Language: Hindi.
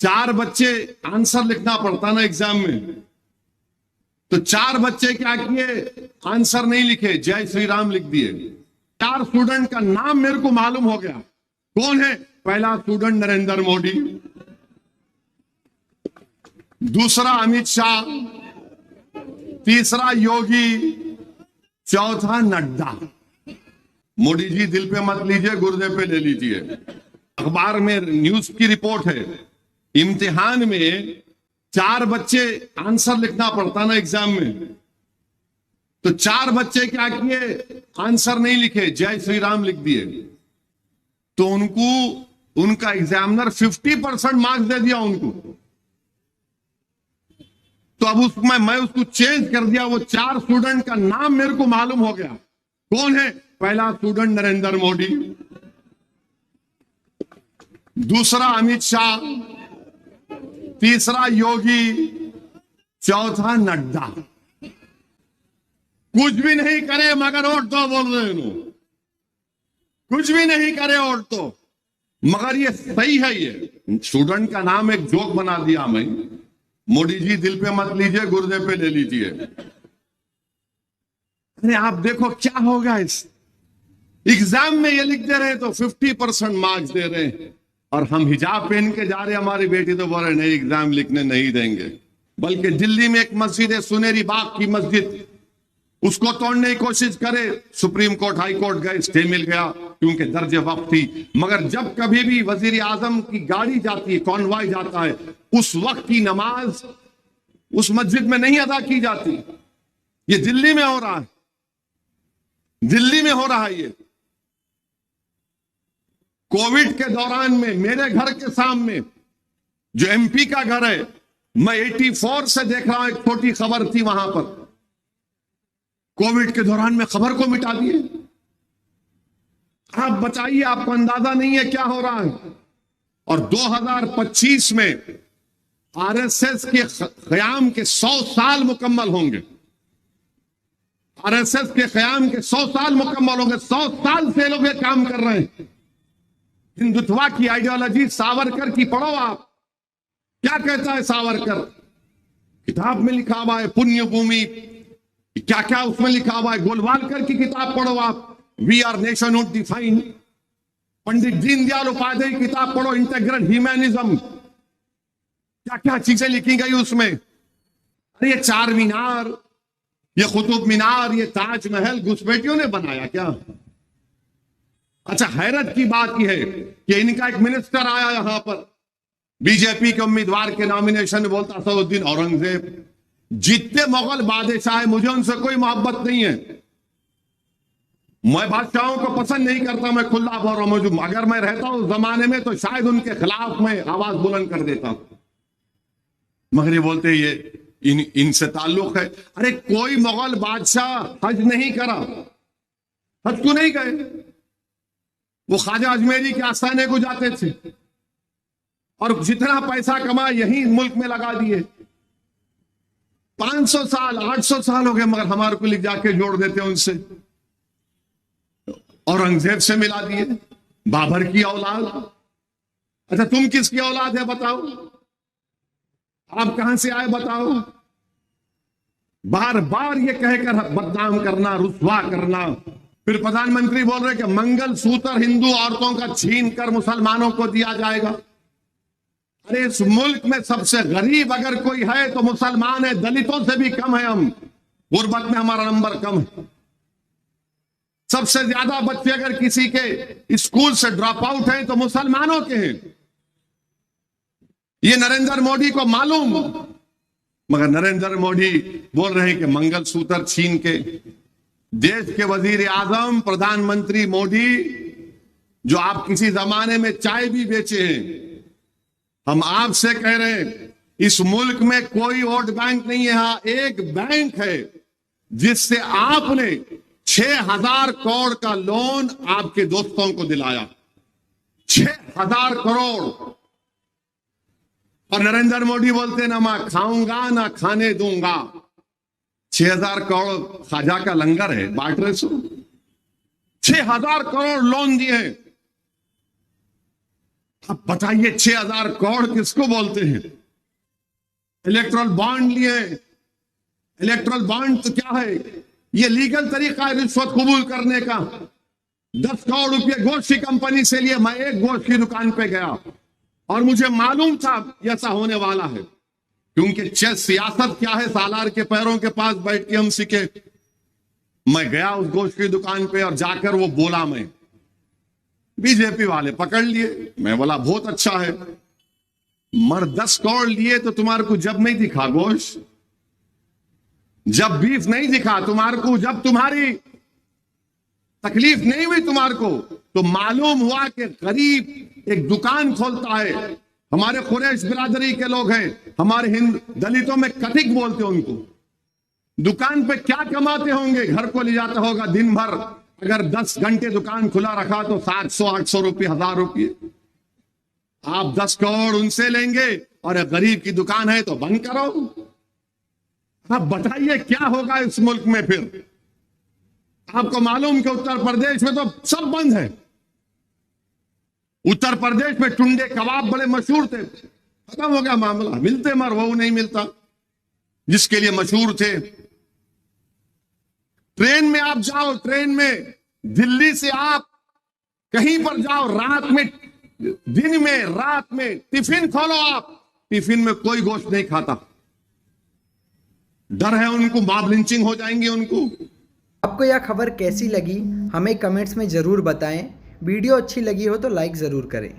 4 बच्चे आंसर लिखना पड़ता ना एग्जाम में, तो 4 बच्चे क्या किए, आंसर नहीं लिखे, जय श्री राम लिख दिए। 4 स्टूडेंट का नाम मेरे को मालूम हो गया कौन है। पहला स्टूडेंट नरेंद्र मोदी, दूसरा अमित शाह, तीसरा योगी, चौथा नड्डा। मोदी जी दिल पे मत लीजिए, गुर्दे पे ले लीजिए। अखबार में न्यूज की रिपोर्ट है, इम्तिहान में 4 बच्चे आंसर लिखना पड़ता ना एग्जाम में, तो 4 बच्चे क्या किए, आंसर नहीं लिखे, जय श्री राम लिख दिए। तो उनका एग्जामिनर 50% मार्क्स दे दिया उनको। तो अब उसमें मैं उसको चेंज कर दिया। वो 4 स्टूडेंट का नाम मेरे को मालूम हो गया कौन है। पहला स्टूडेंट नरेंद्र मोदी, दूसरा अमित शाह, तीसरा योगी, चौथा नड्डा। कुछ भी नहीं करे मगर वोट दो बोल रहे हैं। कुछ भी नहीं करे वोट तो, मगर ये सही है। ये स्टूडेंट का नाम एक जोक बना दिया मैं। मोदी जी दिल पे मत लीजिए, गुर्दे पे ले लीजिए। अरे आप देखो क्या होगा इस एग्जाम में। ये लिख दे रहे हैं तो 50% मार्क्स दे रहे हैं, और हम हिजाब पहन के जा रहे हैं। हमारी बेटी तो बोल रहे नहीं, एग्जाम लिखने नहीं देंगे। बल्कि दिल्ली में एक मस्जिद है, सुनेरी बाग की मस्जिद, उसको तोड़ने की कोशिश करे, सुप्रीम कोर्ट हाई कोर्ट गए, स्टे मिल गया क्योंकि दर्जे वक्त थी। मगर जब कभी भी वजीर आजम की गाड़ी जाती है, कॉन्वॉय जाता है, उस वक्त की नमाज उस मस्जिद में नहीं अदा की जाती। ये दिल्ली में हो रहा है, दिल्ली में हो रहा है। ये कोविड के दौरान में मेरे घर के सामने जो एमपी का घर है, मैं 84 से देख रहा हूं, एक छोटी खबर थी वहां पर। कोविड के दौरान में खबर को मिटा दिए। आप बताइए, आपको अंदाजा नहीं है क्या हो रहा है। और 2025 में आरएसएस के क़याम के 100 साल मुकम्मल होंगे। आरएसएस के क़याम के 100 साल मुकम्मल होंगे। 100 साल से लोग ये काम कर रहे हैं। हिंदुत्व की आइडियोलॉजी सावरकर की पढ़ो आप। क्या कहता है सावरकर? किताब में लिखा हुआ है, पुण्य भूमि, क्या क्या उसमें लिखा हुआ है। गोलवालकर की किताब पढ़ो आप, we are nationhood defined. Pandit Deendayal Upadhyay की किताब पढ़ो, इंटेग्रल ह्यूमैनिज्म। क्या क्या चीजें लिखी गई उसमें। अरे ये चार मीनार, ये कुतुब मीनार, ये ताजमहल घुसपैठियों ने बनाया क्या? अच्छा, हैरत की बात यह है कि इनका एक मिनिस्टर आया यहां पर, बीजेपी के उम्मीदवार के नॉमिनेशन में, बोलता असदुद्दीन औरंगजेब जितने मुगल बादशाह है, मुझे उनसे कोई मोहब्बत नहीं है। मैं बादशाहों को पसंद नहीं करता, मैं खुला बोल रहा हूं। अगर मैं रहता हूं उस जमाने में तो शायद उनके खिलाफ मैं आवाज बुलंद कर देता हूं। मगर ये बोलते ये इनसे ताल्लुक है। अरे कोई मुगल बादशाह हज नहीं करा, हज क्यों नहीं गए? वो ख्वाजा अजमेरी के आस्थाने को जाते थे और जितना पैसा कमा यही मुल्क में लगा दिए। 500 साल 800 साल हो गए, मगर हमारे को लिख जाके जोड़ देते हैं उनसे। औरंगजेब से मिला दिए, बाबर की औलाद। अच्छा, तुम किसकी औलाद है बताओ? आप कहां से आए बताओ? बार बार ये कहकर बदनाम करना, रुसवा करना। फिर प्रधानमंत्री बोल रहे कि मंगल सूत्र हिंदू औरतों का छीन कर मुसलमानों को दिया जाएगा। अरे इस मुल्क में सबसे गरीब अगर कोई है तो मुसलमान है, दलितों से भी कम है हम। गुर्बत में हमारा नंबर कम है। सबसे ज्यादा बच्चे अगर किसी के स्कूल से ड्रॉप आउट हैं तो मुसलमानों के हैं। ये नरेंद्र मोदी को मालूम, मगर नरेंद्र मोदी बोल रहे हैं कि मंगल सूत्र छीन के। देश के वजीर आजम प्रधानमंत्री मोदी, जो आप किसी जमाने में चाय भी बेचे हैं, हम आपसे कह रहे हैं इस मुल्क में कोई वोट बैंक नहीं है। हाँ, एक बैंक है जिससे आपने 6000 करोड़ का लोन आपके दोस्तों को दिलाया। 6000 करोड़। और नरेंद्र मोदी बोलते ना मैं खाऊंगा ना खाने दूंगा। 6000 करोड़ खाजा का लंगर है, बांट रहे सो। 6000 करोड़ लोन दिए। अब बताइए 6,000 करोड़ किसको बोलते हैं? इलेक्ट्रल बॉन्ड लिए। इलेक्ट्रल बॉन्ड तो क्या है? ये लीगल तरीका है रिश्वत कबूल करने का। 10 करोड़ रुपए गोश्त की कंपनी से लिए। मैं एक गोश्त की दुकान पे गया और मुझे मालूम था ऐसा होने वाला है, क्योंकि सियासत क्या है, सालार के पैरों के पास बैठ के हम सीखे। मैं गया उस गोश्त की दुकान पे और जाकर वो बोला, मैं बीजेपी वाले पकड़ लिए। मैं बोला बहुत अच्छा है, मर 10 करोड़ लिए तो तुम्हारे को जब नहीं दिखा गोश्त, जब बीफ नहीं दिखा तुम्हारे को, जब तुम्हारी तकलीफ नहीं हुई तुम्हारे को, तो मालूम हुआ कि गरीब एक दुकान खोलता है। हमारे कुरैश बिरादरी के लोग हैं, हमारे हिंद दलितों में कथिक बोलते हैं उनको। दुकान पे क्या कमाते होंगे? घर को ले जाता होगा दिन भर। अगर 10 घंटे दुकान खुला रखा तो 700-800 रुपये, 1000 रुपये। आप 10 करोड़ उनसे लेंगे और गरीब की दुकान है तो बंद करो। अब बताइए क्या होगा इस मुल्क में फिर? आपको मालूम कि उत्तर प्रदेश में तो सब बंद है। उत्तर प्रदेश में टुंडे कबाब बड़े मशहूर थे, खत्म हो गया मामला। मिलते मर वो नहीं मिलता जिसके लिए मशहूर थे। ट्रेन में आप जाओ, ट्रेन में दिल्ली से आप कहीं पर जाओ, रात में, दिन में, रात में टिफिन खोलो आप, टिफिन में कोई गोश्त नहीं खाता। डर है उनको, मॉब लिंचिंग हो जाएंगे उनको। आपको यह खबर कैसी लगी हमें कमेंट्स में ज़रूर बताएं। वीडियो अच्छी लगी हो तो लाइक ज़रूर करें।